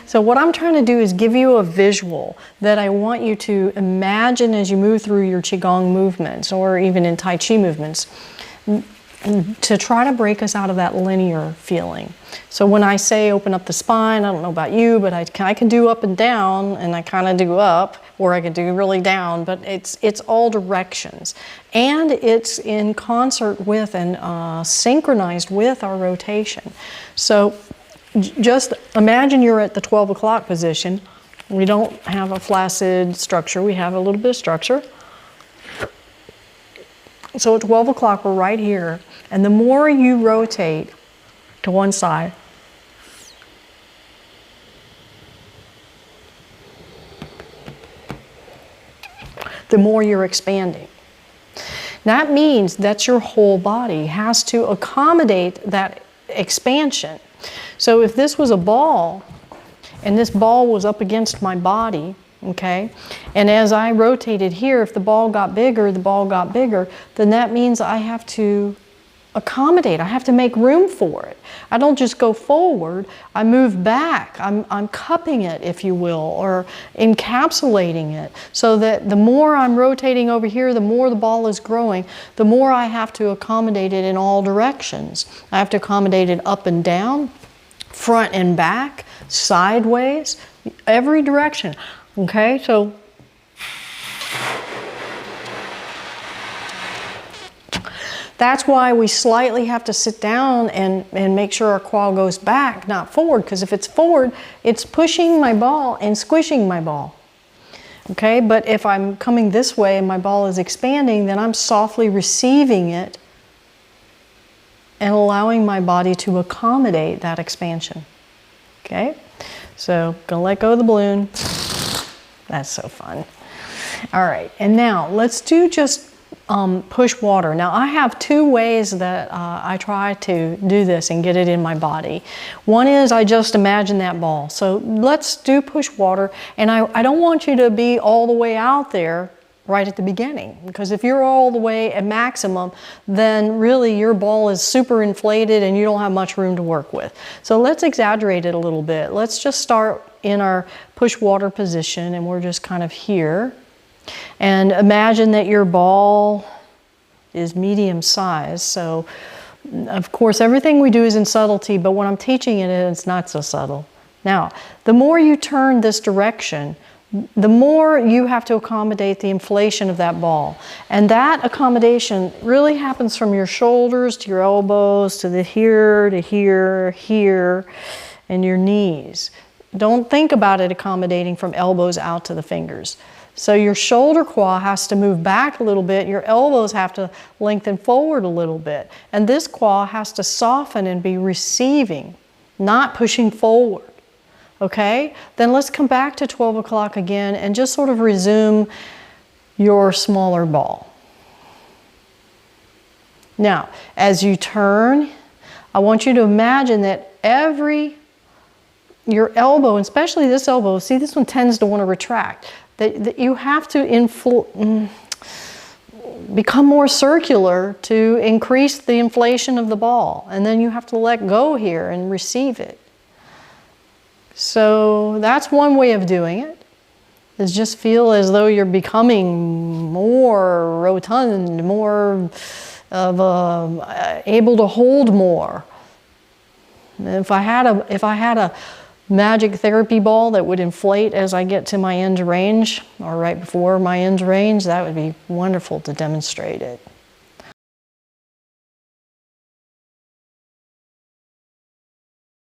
So what I'm trying to do is give you a visual that I want you to imagine as you move through your Qigong movements or even in Tai Chi movements to try to break us out of that linear feeling. So when I say open up the spine, I don't know about you, but I can do up and down, and I kind of do up, or I can do really down, but it's all directions. And it's in concert with and synchronized with our rotation. So just imagine you're at the 12 o'clock position. We don't have a flaccid structure, we have a little bit of structure. So at 12 o'clock, we're right here. And the more you rotate to one side, the more you're expanding. That means that your whole body has to accommodate that expansion. So if this was a ball, and this ball was up against my body, okay, and as I rotated here, if the ball got bigger, then that means I have to accommodate, I have to make room for it. I don't just go forward, I move back. I'm cupping it, if you will, or encapsulating it, so that the more I'm rotating over here, the more the ball is growing, the more I have to accommodate it in all directions. I have to accommodate it up and down, front and back, sideways, every direction. Okay, so that's why we slightly have to sit down and make sure our qual goes back, not forward, because if it's forward, it's pushing my ball and squishing my ball. Okay, but if I'm coming this way and my ball is expanding, then I'm softly receiving it and allowing my body to accommodate that expansion. Okay, so gonna let go of the balloon. That's so fun. All right, and now let's do just push water. Now I have two ways that I try to do this and get it in my body. One is I just imagine that ball. So let's do push water, and I don't want you to be all the way out there right at the beginning, because if you're all the way at maximum, then really your ball is super inflated and you don't have much room to work with. So let's exaggerate it a little bit. Let's just start in our push water position, and we're just kind of here. And imagine that your ball is medium size. So of course everything we do is in subtlety, but when I'm teaching it, it's not so subtle. Now, the more you turn this direction, the more you have to accommodate the inflation of that ball. And that accommodation really happens from your shoulders to your elbows to the here, to here, here, and your knees. Don't think about it accommodating from elbows out to the fingers. So your shoulder quad has to move back a little bit, your elbows have to lengthen forward a little bit, and this quad has to soften and be receiving, not pushing forward. Okay? Then let's come back to 12 o'clock again and just sort of resume your smaller ball. Now, as you turn, I want you to imagine that your elbow, and especially this elbow, see this one tends to want to retract, that you have to become more circular to increase the inflation of the ball, and then you have to let go here and receive it. So that's one way of doing it, is just feel as though you're becoming more rotund, more of able to hold more. If I had a magic therapy ball that would inflate as I get to my end range, or right before my end range, that would be wonderful to demonstrate it.